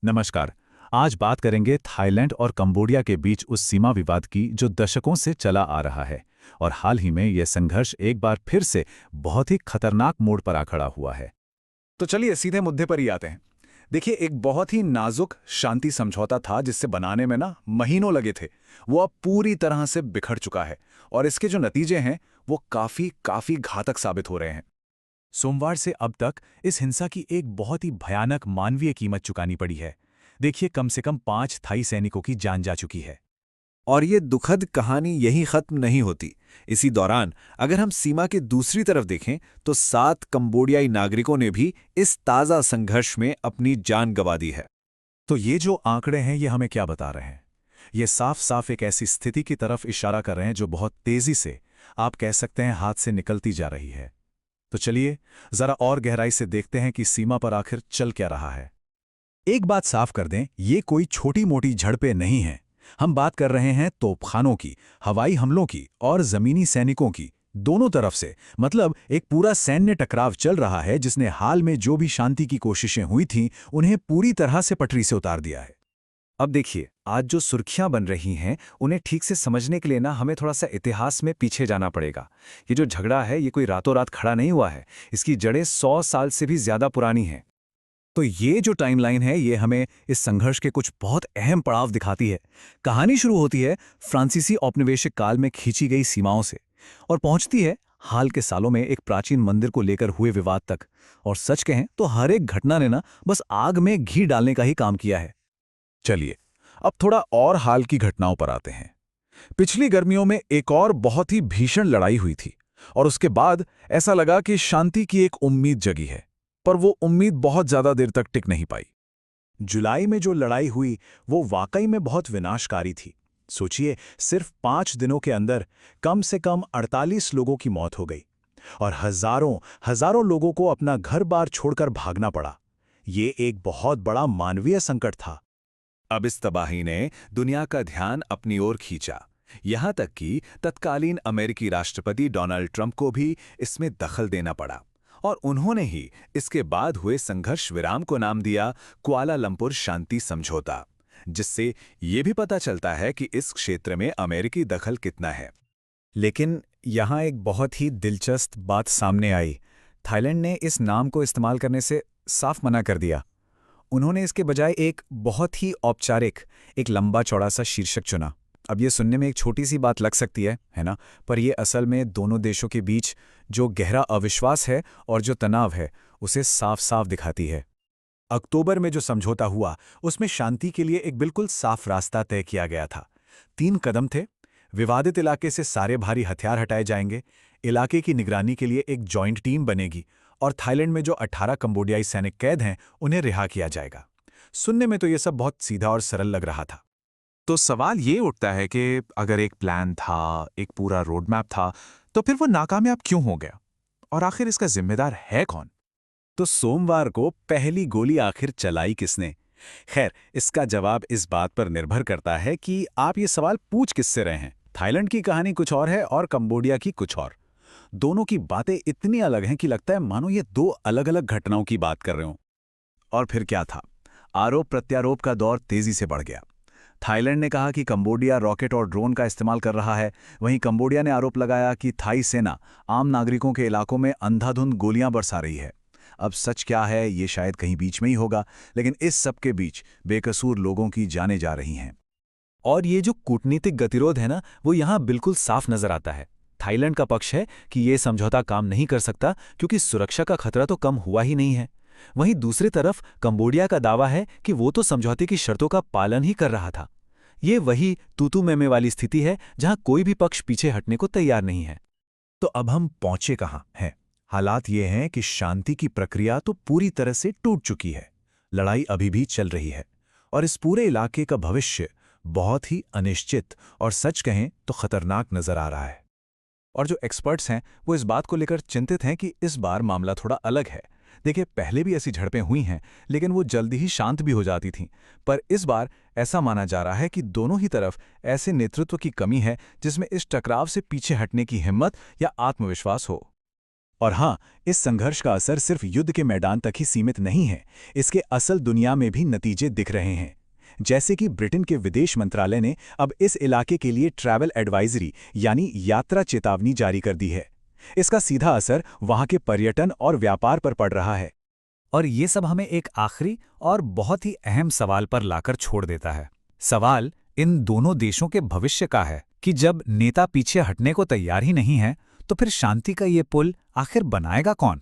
नमस्कार। आज बात करेंगे थाईलैंड और कंबोडिया के बीच उस सीमा विवाद की जो दशकों से चला आ रहा है और हाल ही में यह संघर्ष एक बार फिर से बहुत ही खतरनाक मोड़ पर आ खड़ा हुआ है। तो चलिए सीधे मुद्दे पर ही आते हैं। देखिए, एक बहुत ही नाजुक शांति समझौता था जिससे बनाने में ना महीनों लगे थे। वो अब पूरी तरह से बिखर चुका है और इसके जो नतीजे हैं वो काफी काफी घातक साबित हो रहे हैं। सोमवार से अब तक इस हिंसा की एक बहुत ही भयानक मानवीय कीमत चुकानी पड़ी है। देखिए, कम से कम 5 थाई सैनिकों की जान जा चुकी है। और ये दुखद कहानी यहीं खत्म नहीं होती। इसी दौरान अगर हम सीमा के दूसरी तरफ देखें तो 7 कंबोडियाई नागरिकों ने भी इस ताज़ा संघर्ष में अपनी जान गंवा दी है। तो ये जो आंकड़े हैं ये हमें क्या बता रहे हैं? ये साफ साफ एक ऐसी स्थिति की तरफ इशारा कर रहे हैं जो बहुत तेजी से, आप कह सकते हैं, हाथ से निकलती जा रही है। तो चलिए जरा और गहराई से देखते हैं कि सीमा पर आखिर चल क्या रहा है। एक बात साफ कर दें, ये कोई छोटी मोटी झड़पें नहीं हैं। हम बात कर रहे हैं तोपखानों की, हवाई हमलों की और जमीनी सैनिकों की, दोनों तरफ से। मतलब एक पूरा सैन्य टकराव चल रहा है जिसने हाल में जो भी शांति की कोशिशें हुई थीं उन्हें पूरी तरह से पटरी से उतार दिया है। अब देखिए, आज जो सुर्खियां बन रही हैं उन्हें ठीक से समझने के लिए ना हमें थोड़ा सा इतिहास में पीछे जाना पड़ेगा। ये जो झगड़ा है ये कोई रातों रात खड़ा नहीं हुआ है। इसकी जड़ें 100 साल से भी ज्यादा पुरानी हैं। तो ये जो टाइमलाइन है ये हमें इस संघर्ष के कुछ बहुत अहम पड़ाव दिखाती है। कहानी शुरू होती है फ्रांसीसी औपनिवेशिक काल में खींची गई सीमाओं से और पहुंचती है हाल के सालों में एक प्राचीन मंदिर को लेकर हुए विवाद तक। और सच कहें तो हर एक घटना ने ना बस आग में घी डालने का ही काम किया है। चलिए अब थोड़ा और हाल की घटनाओं पर आते हैं। पिछली गर्मियों में एक और बहुत ही भीषण लड़ाई हुई थी और उसके बाद ऐसा लगा कि शांति की एक उम्मीद जगी है, पर वो उम्मीद बहुत ज्यादा देर तक टिक नहीं पाई। जुलाई में जो लड़ाई हुई वो वाकई में बहुत विनाशकारी थी। सोचिए, सिर्फ 5 दिनों के अंदर कम से कम 48 लोगों की मौत हो गई और हजारों हजारों लोगों को अपना घर-बार छोड़कर भागना पड़ा। ये एक बहुत बड़ा मानवीय संकट था। अब इस तबाही ने दुनिया का ध्यान अपनी ओर खींचा। यहां तक कि तत्कालीन अमेरिकी राष्ट्रपति डोनाल्ड ट्रंप को भी इसमें दखल देना पड़ा और उन्होंने ही इसके बाद हुए संघर्ष विराम को नाम दिया कुआलालंपुर शांति समझौता, जिससे ये भी पता चलता है कि इस क्षेत्र में अमेरिकी दखल कितना है। लेकिन यहाँ एक बहुत ही दिलचस्प बात सामने आई। थाईलैंड ने इस नाम को इस्तेमाल करने से साफ मना कर दिया। उन्होंने इसके बजाय एक बहुत ही औपचारिक, एक लंबा चौड़ा सा शीर्षक चुना। अब ये सुनने में एक छोटी सी बात लग सकती है ना? पर ये असल में दोनों देशों के बीच जो गहरा अविश्वास है और जो तनाव है उसे साफ साफ दिखाती है। अक्टूबर में जो समझौता हुआ उसमें शांति के लिए एक बिल्कुल साफ रास्ता तय किया गया था। 3 कदम थे। विवादित इलाके से सारे भारी हथियार हटाए जाएंगे, इलाके की निगरानी के लिए एक जॉइंट टीम बनेगी और थाईलैंड में जो 18 कंबोडियाई सैनिक कैद हैं उन्हें रिहा किया जाएगा। सुनने में तो ये सब बहुत सीधा और सरल लग रहा था। तो सवाल ये उठता है कि अगर एक प्लान था, एक पूरा रोड मैप था, तो फिर वो नाकामयाब क्यों हो गया? और आखिर इसका जिम्मेदार है कौन? तो सोमवार को पहली गोली आखिर चलाई किसने? खैर, इसका जवाब इस बात पर निर्भर करता है कि आप ये सवाल पूछ किससे रहे हैं। थाईलैंड की कहानी कुछ और है और कंबोडिया की कुछ और। दोनों की बातें इतनी अलग हैं कि लगता है मानो ये 2 अलग-अलग घटनाओं की बात कर रहे हों। और फिर क्या था? आरोप प्रत्यारोप का दौर तेजी से बढ़ गया। थाईलैंड ने कहा कि कंबोडिया रॉकेट और ड्रोन का इस्तेमाल कर रहा है। वहीं कंबोडिया ने आरोप लगाया कि थाई सेना आम नागरिकों के इलाकों में अंधाधुंध गोलियां बरसा रही है। अब सच क्या है ये शायद कहीं बीच में ही होगा, लेकिन इस सब के बीच बेकसूर लोगों की जानें जा रही हैं। और ये जो कूटनीतिक गतिरोध है ना, वो यहाँ बिल्कुल साफ नजर आता है। थाईलैंड का पक्ष है कि ये समझौता काम नहीं कर सकता क्योंकि सुरक्षा का खतरा तो कम हुआ ही नहीं है। वहीं दूसरी तरफ कंबोडिया का दावा है कि वो तो समझौते की शर्तों का पालन ही कर रहा था। ये वही तूतू मैमे वाली स्थिति है जहां कोई भी पक्ष पीछे हटने को तैयार नहीं है। तो अब हम पहुंचे कहां हैं? हालात ये हैं कि शांति की प्रक्रिया तो पूरी तरह से टूट चुकी है। लड़ाई अभी भी चल रही है और इस पूरे इलाके का भविष्य बहुत ही अनिश्चित और सच कहें तो खतरनाक नजर आ रहा है। और जो एक्सपर्ट्स हैं वो इस बात को लेकर चिंतित हैं कि इस बार मामला थोड़ा अलग है। देखिए, पहले भी ऐसी झड़पें हुई हैं लेकिन वो जल्दी ही शांत भी हो जाती थीं। पर इस बार ऐसा माना जा रहा है कि दोनों ही तरफ ऐसे नेतृत्व की कमी है जिसमें इस टकराव से पीछे हटने की हिम्मत या आत्मविश्वास हो। और हाँ, इस संघर्ष का असर सिर्फ युद्ध के मैदान तक ही सीमित नहीं है, इसके असल दुनिया में भी नतीजे दिख रहे हैं। जैसे कि ब्रिटेन के विदेश मंत्रालय ने अब इस इलाके के लिए ट्रैवल एडवाइजरी यानी यात्रा चेतावनी जारी कर दी है। इसका सीधा असर वहां के पर्यटन और व्यापार पर पड़ रहा है। और ये सब हमें एक आखिरी और बहुत ही अहम सवाल पर लाकर छोड़ देता है। सवाल इन दोनों देशों के भविष्य का है कि जब नेता पीछे हटने को तैयार ही नहीं है, तो फिर शांति का ये पुल आखिर बनाएगा कौन?